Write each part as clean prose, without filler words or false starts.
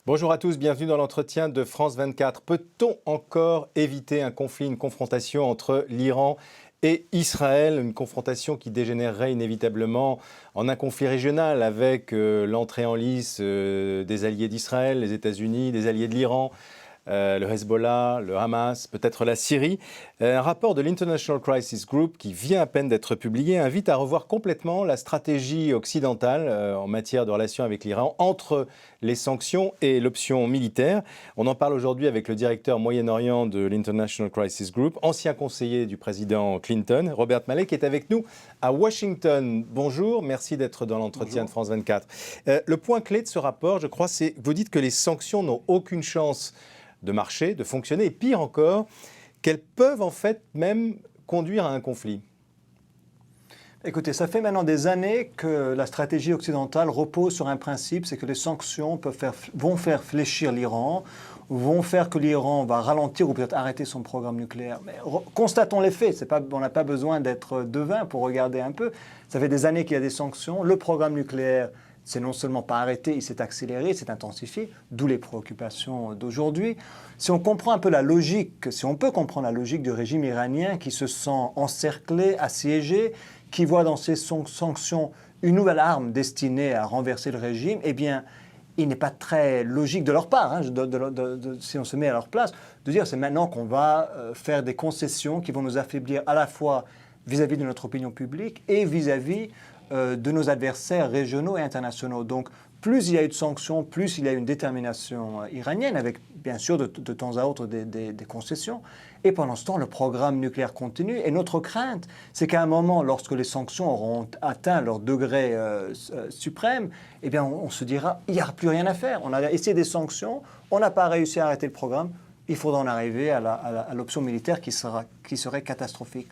Bonjour à tous, bienvenue dans l'entretien de France 24. Peut-on encore éviter un conflit, une confrontation entre l'Iran et Israël, une confrontation qui dégénérerait inévitablement en un conflit régional avec l'entrée en lice des alliés d'Israël, les États-Unis, des alliés de l'Iran, le Hezbollah, le Hamas, peut-être la Syrie. Un rapport de l'International Crisis Group qui vient à peine d'être publié invite à revoir complètement la stratégie occidentale en matière de relations avec l'Iran entre les sanctions et l'option militaire. On en parle aujourd'hui avec le directeur Moyen-Orient de l'International Crisis Group, ancien conseiller du président Clinton, Robert Malley, qui est avec nous à Washington. Bonjour, merci d'être dans l'entretien de France 24. Le point clé de ce rapport, je crois, c'est que vous dites que les sanctions n'ont aucune chance de marcher, de fonctionner, et pire encore, qu'elles peuvent en fait même conduire à un conflit. Écoutez, ça fait maintenant des années que la stratégie occidentale repose sur un principe, c'est que les sanctions vont faire fléchir l'Iran, vont faire que l'Iran va ralentir ou peut-être arrêter son programme nucléaire. Mais constatons les faits, on n'a pas besoin d'être devin pour regarder un peu. Ça fait des années qu'il y a des sanctions, le programme nucléaire c'est non seulement pas arrêté, il s'est accéléré, il s'est intensifié, d'où les préoccupations d'aujourd'hui. Si on comprend un peu la logique, si on peut comprendre la logique du régime iranien qui se sent encerclé, assiégé, qui voit dans ces sanctions une nouvelle arme destinée à renverser le régime, eh bien, il n'est pas très logique de leur part, si on se met à leur place, de dire c'est maintenant qu'on va faire des concessions qui vont nous affaiblir à la fois vis-à-vis de notre opinion publique et vis-à-vis de nos adversaires régionaux et internationaux. Donc, plus il y a eu de sanctions, plus il y a eu une détermination iranienne, avec bien sûr de temps à autre des concessions. Et pendant ce temps, le programme nucléaire continue. Et notre crainte, c'est qu'à un moment, lorsque les sanctions auront atteint leur degré suprême, eh bien, on se dira, il n'y aura plus rien à faire. On a essayé des sanctions, on n'a pas réussi à arrêter le programme. Il faudra en arriver à l'option militaire qui serait catastrophique.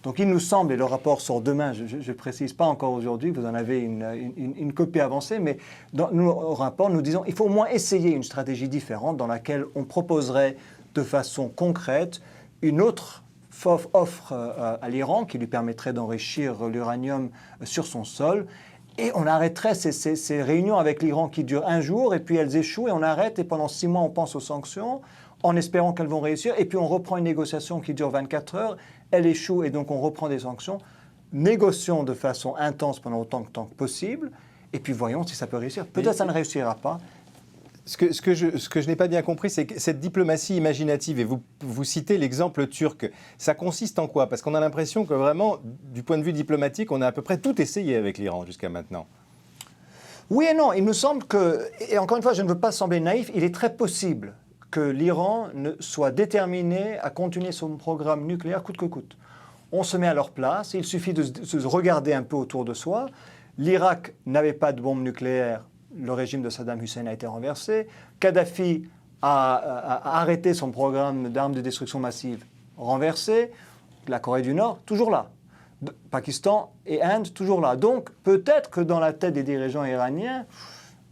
Donc il nous semble, et le rapport sort demain, je ne précise pas encore aujourd'hui, vous en avez une copie avancée, mais dans le rapport, nous disons qu'il faut au moins essayer une stratégie différente dans laquelle on proposerait de façon concrète une autre offre à l'Iran qui lui permettrait d'enrichir l'uranium sur son sol. Et on arrêterait ces réunions avec l'Iran qui durent un jour, et puis elles échouent, et on arrête, et pendant 6 mois on pense aux sanctions, en espérant qu'elles vont réussir, et puis on reprend une négociation qui dure 24 heures, elle échoue et donc on reprend des sanctions, négocions de façon intense pendant autant de temps que possible, et puis voyons si ça peut réussir. Peut-être ça ne réussira pas. Ce que je n'ai pas bien compris, c'est que cette diplomatie imaginative, et vous citez l'exemple turc, ça consiste en quoi? Parce qu'on a l'impression que vraiment, du point de vue diplomatique, on a à peu près tout essayé avec l'Iran jusqu'à maintenant. Oui et non, il me semble que, et encore une fois, je ne veux pas sembler naïf, il est très possible que l'Iran soit déterminé à continuer son programme nucléaire coûte que coûte. On se met à leur place, il suffit de se regarder un peu autour de soi. L'Irak n'avait pas de bombe nucléaire, le régime de Saddam Hussein a été renversé. Kadhafi a arrêté son programme d'armes de destruction massive, renversé. La Corée du Nord, toujours là. Pakistan et Inde, toujours là. Donc peut-être que dans la tête des dirigeants iraniens,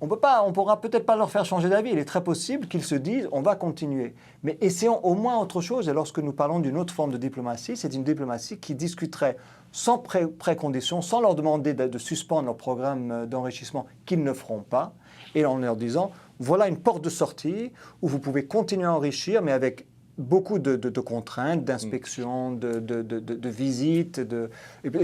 on ne pourra peut-être pas leur faire changer d'avis. Il est très possible qu'ils se disent on va continuer. Mais essayons au moins autre chose. Et lorsque nous parlons d'une autre forme de diplomatie, c'est une diplomatie qui discuterait sans préconditions, sans leur demander de suspendre leur programme d'enrichissement qu'ils ne feront pas, et en leur disant voilà une porte de sortie où vous pouvez continuer à enrichir, mais avec beaucoup de contraintes, d'inspection, de visites et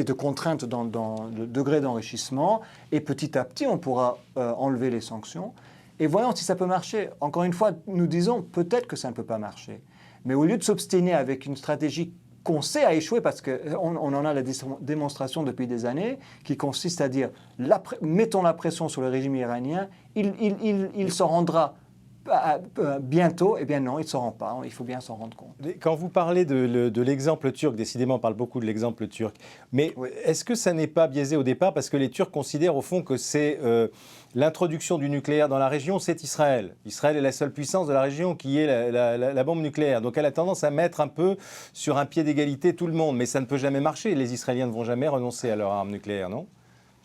de contraintes dans le degré d'enrichissement. Et petit à petit, on pourra enlever les sanctions. Et voyons si ça peut marcher. Encore une fois, nous disons peut-être que ça ne peut pas marcher. Mais au lieu de s'obstiner avec une stratégie qu'on sait a échoué, parce qu'on en a la démonstration depuis des années, qui consiste à dire mettons la pression sur le régime iranien, il s'en rendra bientôt, eh bien non, il ne s'en rend pas, il faut bien s'en rendre compte. Quand vous parlez de l'exemple turc, décidément on parle beaucoup de l'exemple turc, mais oui. Est-ce que ça n'est pas biaisé au départ parce que les Turcs considèrent au fond que c'est l'introduction du nucléaire dans la région, c'est Israël. Israël est la seule puissance de la région qui est la bombe nucléaire. Donc elle a tendance à mettre un peu sur un pied d'égalité tout le monde, mais ça ne peut jamais marcher. Les Israéliens ne vont jamais renoncer à leur arme nucléaire, non ?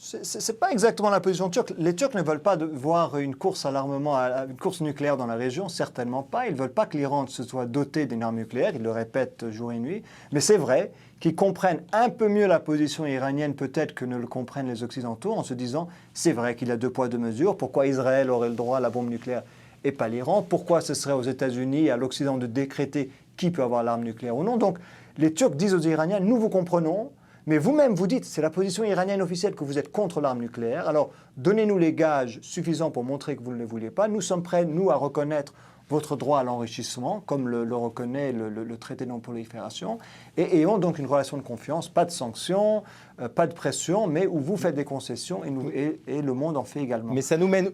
Ce n'est pas exactement la position turque. Les Turcs ne veulent pas voir une course à l'armement, une course nucléaire dans la région, certainement pas. Ils ne veulent pas que l'Iran se soit doté d'une arme nucléaire, ils le répètent jour et nuit. Mais c'est vrai qu'ils comprennent un peu mieux la position iranienne peut-être que ne le comprennent les Occidentaux en se disant c'est vrai qu'il y a 2 poids 2 mesures, pourquoi Israël aurait le droit à la bombe nucléaire et pas l'Iran, pourquoi ce serait aux États-Unis et à l'Occident de décréter qui peut avoir l'arme nucléaire ou non. Donc les Turcs disent aux Iraniens, nous vous comprenons, mais vous-même, vous dites, c'est la position iranienne officielle que vous êtes contre l'arme nucléaire. Alors, donnez-nous les gages suffisants pour montrer que vous ne le voulez pas. Nous sommes prêts, nous, à reconnaître votre droit à l'enrichissement, comme le reconnaît le traité de non-prolifération, et ayons donc une relation de confiance, pas de sanctions, pas de pression, mais où vous faites des concessions et le monde en fait également. Mais ça nous mène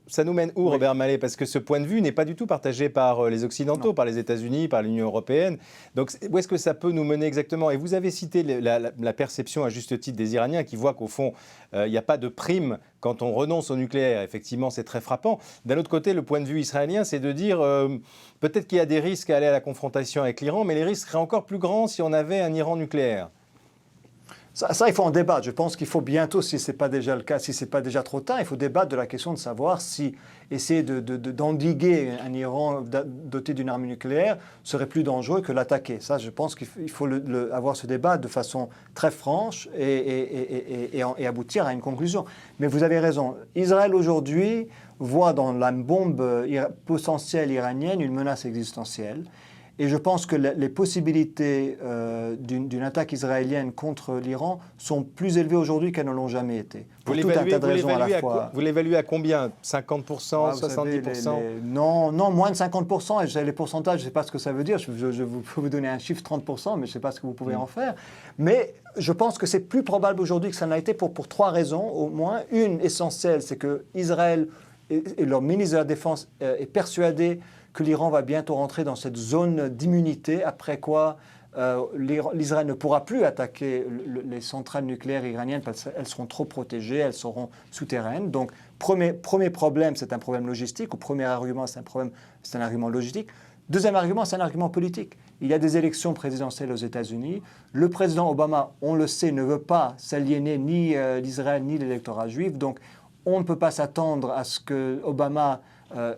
ça nous mène où, oui. Robert Mallet? Parce que ce point de vue n'est pas du tout partagé par les Occidentaux, par les États-Unis, par l'Union européenne. Donc où est-ce que ça peut nous mener exactement? Et vous avez cité la perception à juste titre des Iraniens qui voient qu'au fond, il n'y a pas de prime quand on renonce au nucléaire. Effectivement, c'est très frappant. D'un autre côté, le point de vue israélien, c'est de dire peut-être qu'il y a des risques à aller à la confrontation avec l'Iran, mais les risques seraient encore plus grands si on avait un Iran nucléaire. Ça, il faut en débattre. Je pense qu'il faut bientôt, si ce n'est pas déjà le cas, si ce n'est pas déjà trop tard, il faut débattre de la question de savoir si essayer d'endiguer un Iran doté d'une arme nucléaire serait plus dangereux que l'attaquer. Ça, je pense qu'il faut avoir ce débat de façon très franche et aboutir à une conclusion. Mais vous avez raison. Israël aujourd'hui voit dans la bombe potentielle iranienne une menace existentielle. Et je pense que les possibilités d'une attaque israélienne contre l'Iran sont plus élevées aujourd'hui qu'elles ne l'ont jamais été. Pour tout un tas de raisons à la fois. Vous l'évaluez à combien? 50%, 70%? Non, moins de 50%. Et les pourcentages, je ne sais pas ce que ça veut dire. Je peux vous donner un chiffre 30%, mais je ne sais pas ce que vous pouvez en faire. Mais je pense que c'est plus probable aujourd'hui que ça n'a été pour 3 raisons au moins. Une essentielle, c'est que Israël et leur ministre de la Défense est persuadé que l'Iran va bientôt rentrer dans cette zone d'immunité, après quoi l'Israël ne pourra plus attaquer les centrales nucléaires iraniennes parce qu'elles seront trop protégées, elles seront souterraines. Donc, premier problème, c'est un problème logistique, ou premier argument, c'est un argument logistique. Deuxième argument, c'est un argument politique. Il y a des élections présidentielles aux États-Unis. Le président Obama, on le sait, ne veut pas s'aliéner ni l'Israël ni l'électorat juif. Donc, on ne peut pas s'attendre à ce que Obama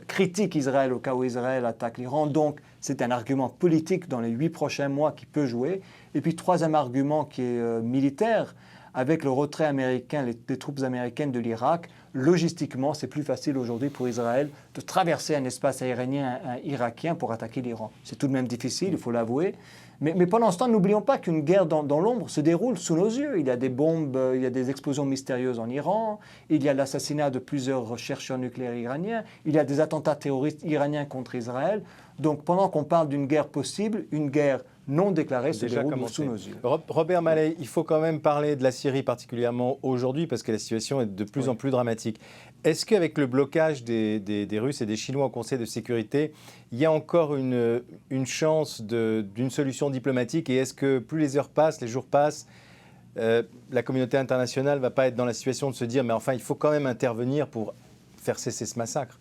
critique Israël au cas où Israël attaque l'Iran. Donc, c'est un argument politique dans les 8 prochains mois qui peut jouer. Et puis, troisième argument qui est militaire, avec le retrait américain, des troupes américaines de l'Irak, logistiquement, c'est plus facile aujourd'hui pour Israël de traverser un espace aérien irakien pour attaquer l'Iran. C'est tout de même difficile, il faut l'avouer. Mais pendant ce temps, n'oublions pas qu'une guerre dans l'ombre se déroule sous nos yeux. Il y a des bombes, il y a des explosions mystérieuses en Iran, il y a l'assassinat de plusieurs chercheurs nucléaires iraniens, il y a des attentats terroristes iraniens contre Israël. Donc pendant qu'on parle d'une guerre possible, une guerre non déclarée se déroule sous nos yeux. Robert Mallet, il faut quand même parler de la Syrie particulièrement aujourd'hui parce que la situation est de plus en plus dramatique. Est-ce qu'avec le blocage des Russes et des Chinois au Conseil de sécurité, il y a encore une chance d'une solution diplomatique? Et est-ce que plus les heures passent, les jours passent, la communauté internationale ne va pas être dans la situation de se dire mais enfin il faut quand même intervenir pour faire cesser ce massacre?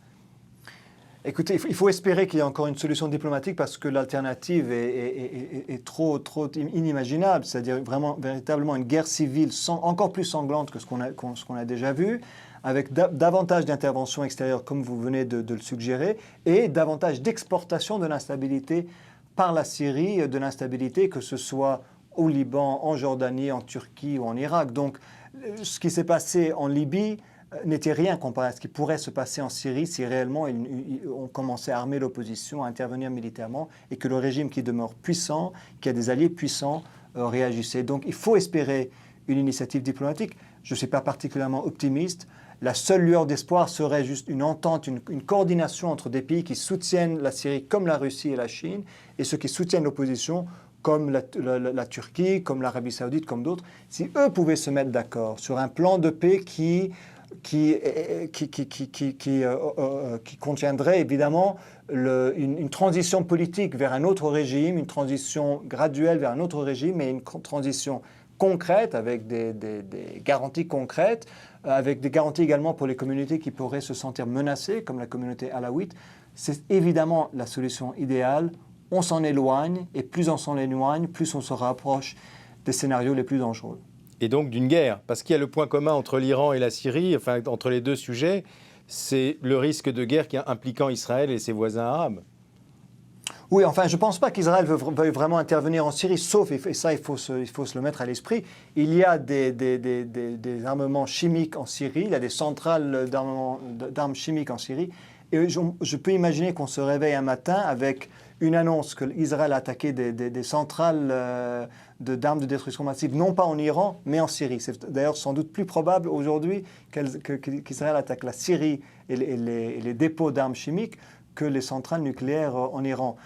Écoutez, il faut espérer qu'il y ait encore une solution diplomatique parce que l'alternative est trop inimaginable. C'est-à-dire véritablement une guerre civile encore plus sanglante que ce qu'on a déjà vu, avec davantage d'interventions extérieures comme vous venez de le suggérer, et davantage d'exportation de l'instabilité par la Syrie, de l'instabilité que ce soit au Liban, en Jordanie, en Turquie ou en Irak. Donc ce qui s'est passé en Libye n'était rien comparé à ce qui pourrait se passer en Syrie si réellement on commençait à armer l'opposition, à intervenir militairement, et que le régime qui demeure puissant, qui a des alliés puissants, réagissait. Donc il faut espérer une initiative diplomatique. Je ne suis pas particulièrement optimiste. La seule lueur d'espoir serait juste une entente, une coordination entre des pays qui soutiennent la Syrie comme la Russie et la Chine, et ceux qui soutiennent l'opposition comme la Turquie, comme l'Arabie Saoudite, comme d'autres. Si eux pouvaient se mettre d'accord sur un plan de paix qui contiendrait évidemment une transition politique vers un autre régime, une transition graduelle vers un autre régime, mais une transition concrète avec des garanties concrètes, avec des garanties également pour les communautés qui pourraient se sentir menacées, comme la communauté alaouite. C'est évidemment la solution idéale. On s'en éloigne, et plus on s'en éloigne, plus on se rapproche des scénarios les plus dangereux. Et donc d'une guerre, parce qu'il y a le point commun entre l'Iran et la Syrie, enfin entre les deux sujets, c'est le risque de guerre impliquant Israël et ses voisins arabes. Oui, enfin, je ne pense pas qu'Israël veuille vraiment intervenir en Syrie, sauf, et ça, il faut se le mettre à l'esprit, il y a des armements chimiques en Syrie, il y a des centrales d'armes chimiques en Syrie, et je peux imaginer qu'on se réveille un matin avec une annonce que Israël a attaqué des centrales d'armes de destruction massive, non pas en Iran, mais en Syrie. C'est d'ailleurs sans doute plus probable aujourd'hui qu'Israël attaque la Syrie et les dépôts d'armes chimiques que les centrales nucléaires en Iran.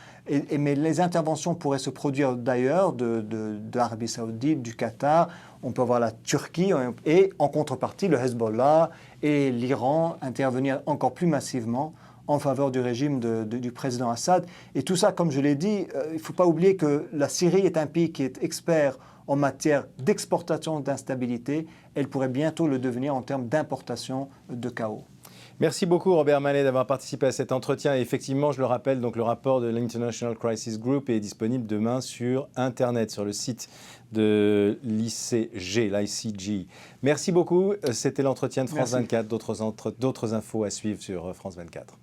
Mais les interventions pourraient se produire d'ailleurs, d'Arabie Saoudite, du Qatar. On peut avoir la Turquie et en contrepartie le Hezbollah et l'Iran intervenir encore plus massivement en faveur du régime du président Assad. Et tout ça, comme je l'ai dit, il ne faut pas oublier que la Syrie est un pays qui est expert en matière d'exportation d'instabilité. Elle pourrait bientôt le devenir en termes d'importation de chaos. Merci beaucoup Robert Mallet d'avoir participé à cet entretien. Et effectivement, je le rappelle, donc, le rapport de l'International Crisis Group est disponible demain sur Internet, sur le site de l'ICG. Merci beaucoup. C'était l'entretien de France 24. D'autres infos à suivre sur France 24.